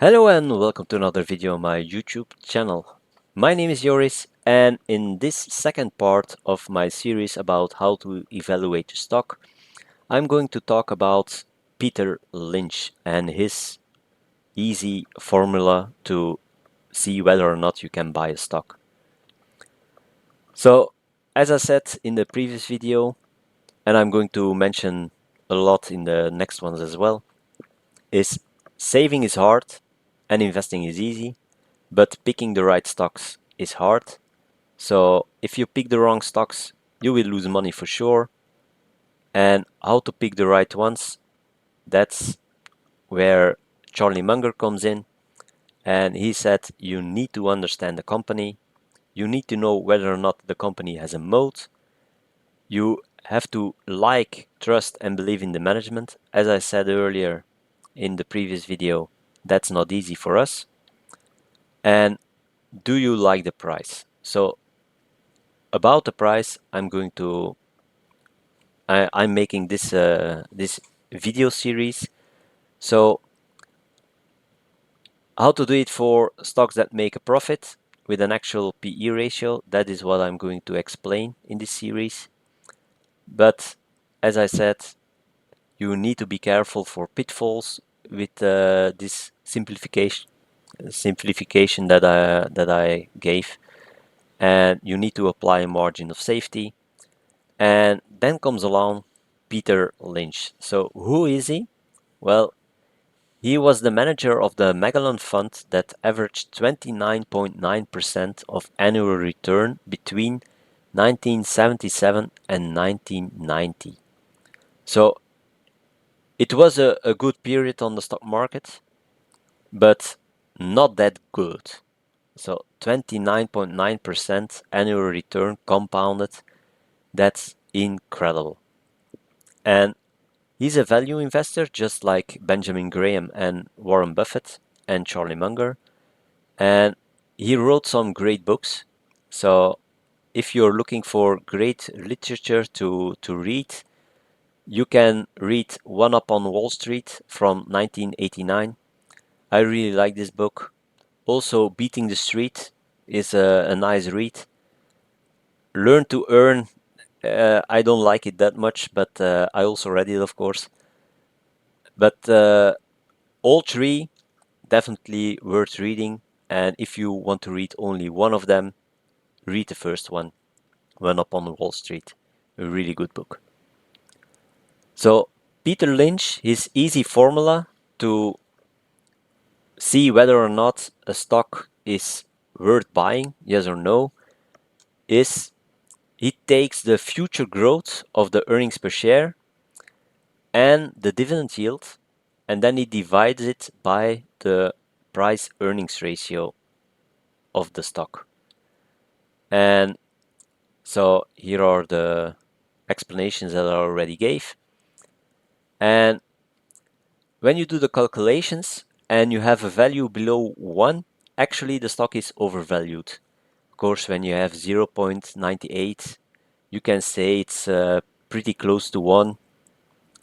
Hello and welcome to another video on my YouTube channel. My name is Joris, and in this second part of my series about how to evaluate a stock, I'm going to talk about Peter Lynch and his easy formula to see whether or not you can buy a stock. So, as I said in the previous video, and I'm going to mention a lot in the next ones as well, is saving is hard and investing is easy. But picking the right stocks is hard. So if you pick the wrong stocks, you will lose money for sure. And how to pick the right ones, that's where Charlie Munger comes in. And he said you need to understand the company. You need to know whether or not the company has a moat. You have to like, trust, and believe in the management. As I said earlier in the previous video, that's not easy for us. And do you like the price? So about the price, I'm making this video series. So how to do it for stocks that make a profit with an actual PE ratio, that is what I'm going to explain in this series. But as I said, you need to be careful for pitfalls with this simplification that I gave, and you need to apply a margin of safety. And then comes along Peter Lynch. So who is he? Well, he was the manager of the Magellan Fund that averaged 29.9% of annual return between 1977 and 1990. So it was a good period on the stock market, but not that good. So 29.9% annual return compounded, that's incredible. And he's a value investor just like Benjamin Graham and Warren Buffett and Charlie Munger. And he wrote some great books. So if you're looking for great literature to read, you can read One Up on Wall Street from 1989. I really like this book. Also, Beating the Street is a nice read. Learn to Earn, I don't like it that much, but I also read it, of course. But all three definitely worth reading. And if you want to read only one of them, read the first one, One Up on Wall Street. A really good book. So Peter Lynch, his easy formula to see whether or not a stock is worth buying, yes or no, is he takes the future growth of the earnings per share and the dividend yield, and then he divides it by the price earnings ratio of the stock. And so here are the explanations that I already gave. And when you do the calculations and you have a value below 1, actually the stock is overvalued. Of course, when you have 0.98, you can say it's pretty close to 1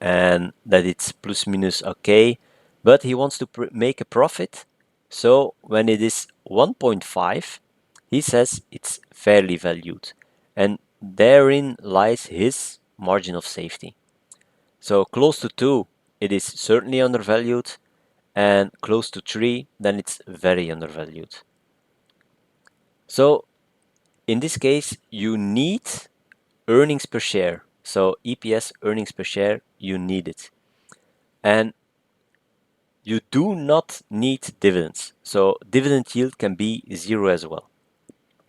and that it's plus minus okay. But he wants to make a profit. So when it is 1.5, he says it's fairly valued. And therein lies his margin of safety. So close to 2, it is certainly undervalued, and close to 3, then it's very undervalued. So in this case, you need earnings per share. So EPS, earnings per share, you need it. And you do not need dividends. So dividend yield can be 0 as well.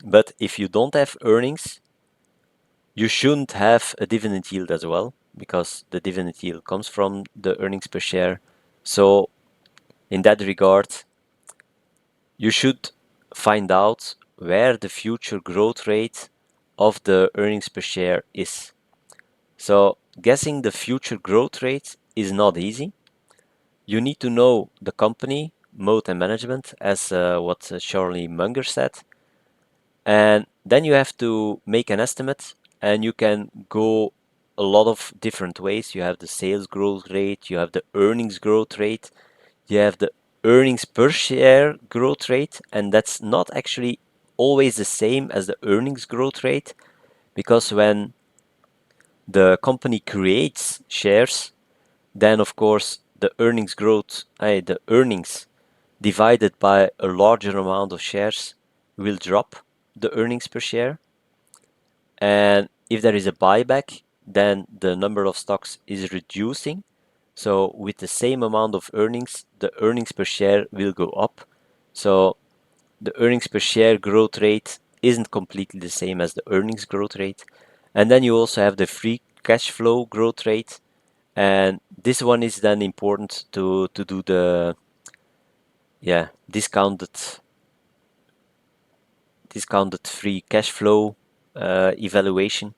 But if you don't have earnings, you shouldn't have a dividend yield as well, because the dividend yield comes from the earnings per share. So in that regard, you should find out where the future growth rate of the earnings per share is. So guessing the future growth rate is not easy. You need to know the company, moat and management, as what Charlie Munger said. And then you have to make an estimate, and you can go a lot of different ways. You have the sales growth rate, you have the earnings growth rate, you have the earnings per share growth rate, and that's not actually always the same as the earnings growth rate, because when the company creates shares, then of course the earnings growth, the earnings divided by a larger amount of shares will drop the earnings per share. And if there is a buyback, then the number of stocks is reducing. So with the same amount of earnings, the earnings per share will go up. So the earnings per share growth rate isn't completely the same as the earnings growth rate. And then you also have the free cash flow growth rate. And this one is then important to do the discounted free cash flow evaluation,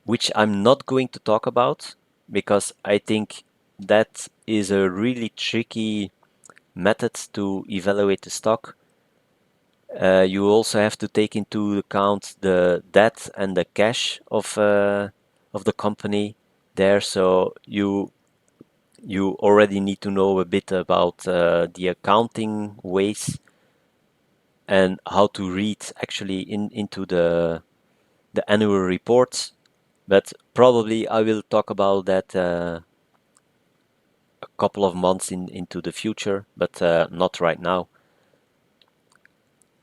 which I'm not going to talk about because I think that is a really tricky method to evaluate the stock. You also have to take into account the debt and the cash of the company there. So you already need to know a bit about the accounting ways and how to read actually into the annual reports. But probably I will talk about that a couple of months into the future, but not right now.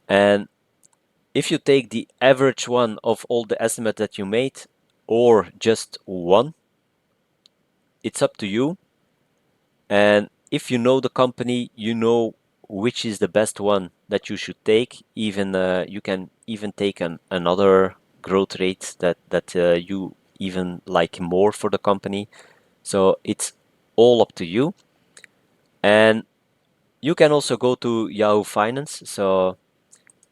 And if you take the average one of all the estimates that you made, or just one, it's up to you. And if you know the company, you know which is the best one that you should take. Even you can even take another growth rate that you even like more for the company. So it's all up to you. And you can also go to Yahoo Finance. So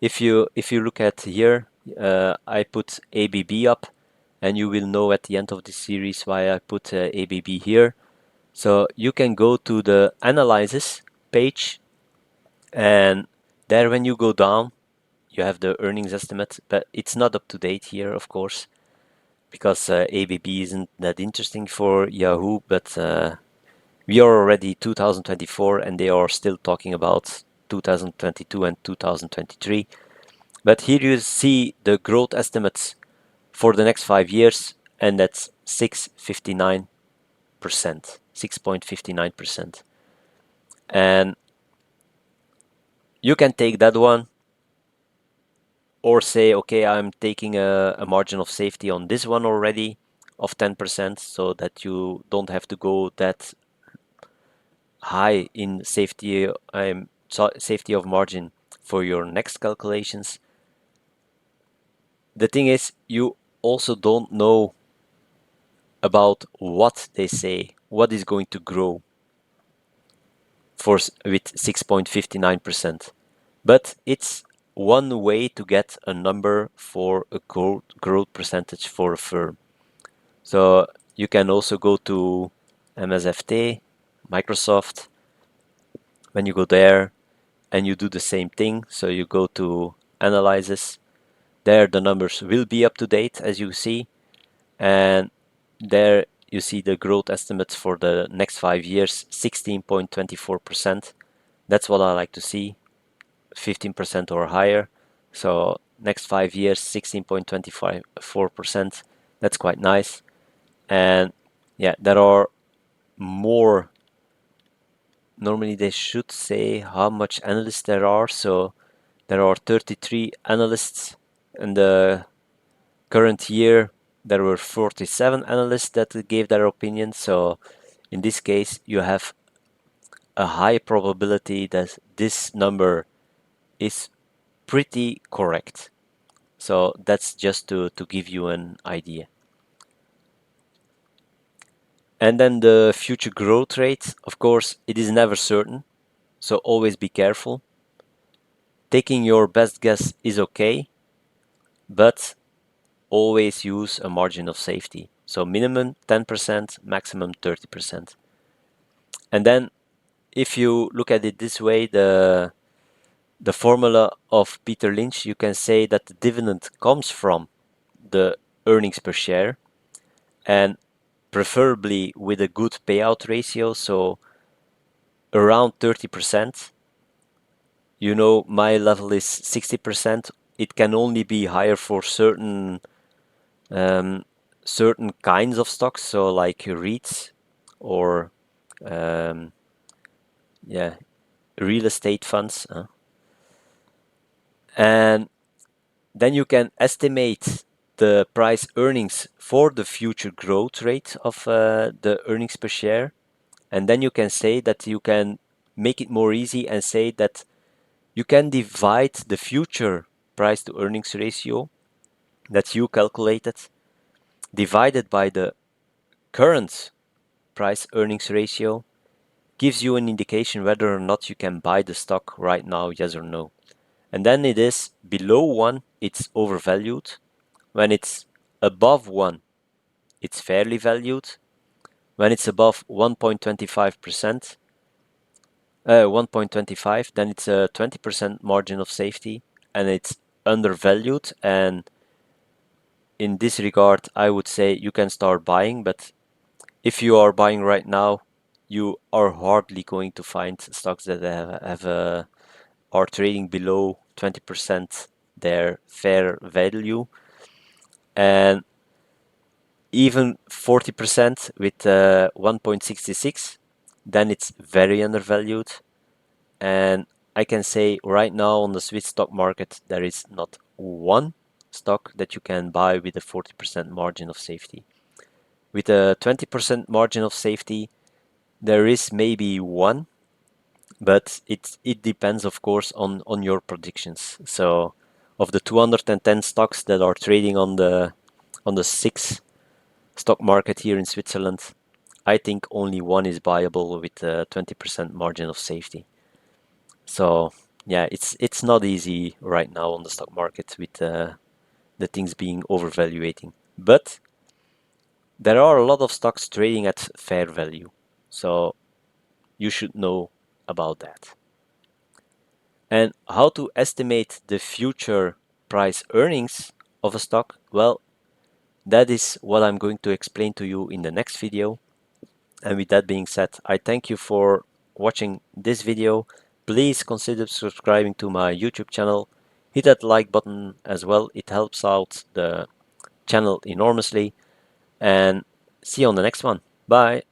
if you look at here, I put ABB up, and you will know at the end of the series why I put ABB here. So you can go to the analysis page, and there when you go down, you have the earnings estimate, but it's not up to date here, of course, because ABB isn't that interesting for Yahoo, but we are already 2024 and they are still talking about 2022 and 2023. But here you see the growth estimates for the next 5 years, and that's 6.59%. And you can take that one or say, okay, I'm taking a margin of safety on this one already of 10% so that you don't have to go that high in safety of margin for your next calculations. The thing is, you also don't know about what they say, what is going to grow with 6.59%. But it's one way to get a number for a growth percentage for a firm. So you can also go to MSFT, Microsoft. When you go there and you do the same thing, so you go to analysis, there the numbers will be up to date as you see, and there you see the growth estimates for the next 5 years, 16.24%. That's what I like to see, 15% or higher. So next 5 years, 16.24%. That's quite nice. And yeah, there are more. Normally they should say how much analysts there are. So there are 33 analysts in the current year. There were 47 analysts that gave their opinion. So in this case, you have a high probability that this number is pretty correct. So that's just to give you an idea. And then the future growth rate, of course, it is never certain. So always be careful. Taking your best guess is okay, but always use a margin of safety. So minimum 10%, maximum 30%. And then if you look at it this way, the formula of Peter Lynch, you can say that the dividend comes from the earnings per share, and preferably with a good payout ratio. So around 30%. You know, my level is 60%. It can only be higher for certain kinds of stocks, so like REITs or yeah, real estate funds. And then you can estimate the price earnings for the future growth rate of the earnings per share. And then you can say that you can make it more easy and say that you can divide the future price to earnings ratio that you calculated divided by the current price earnings ratio, gives you an indication whether or not you can buy the stock right now, yes or no. And then it is below 1, it's overvalued. When it's above 1, it's fairly valued. When it's above 1.25%, 1.25, then it's a 20% margin of safety and it's undervalued. And in this regard, I would say you can start buying, but if you are buying right now, you are hardly going to find stocks that are trading below 20% their fair value, and even 40% with 1.66, then it's very undervalued. And I can say right now on the Swiss stock market, there is not one stock that you can buy with a 40% margin of safety. With a 20% margin of safety, there is maybe one, but it depends, of course, on your predictions. So, of the 210 stocks that are trading on the SIX stock market here in Switzerland, I think only one is buyable with a 20% margin of safety. So, yeah, it's not easy right now on the stock market with the things being overvaluating. But there are a lot of stocks trading at fair value. So, you should know about that. And how to estimate the future price earnings of a stock? Well, that is what I'm going to explain to you in the next video. And with that being said, I thank you for watching this video. Please consider subscribing to my YouTube channel. Hit that like button as well. It helps out the channel enormously. And see you on the next one. Bye.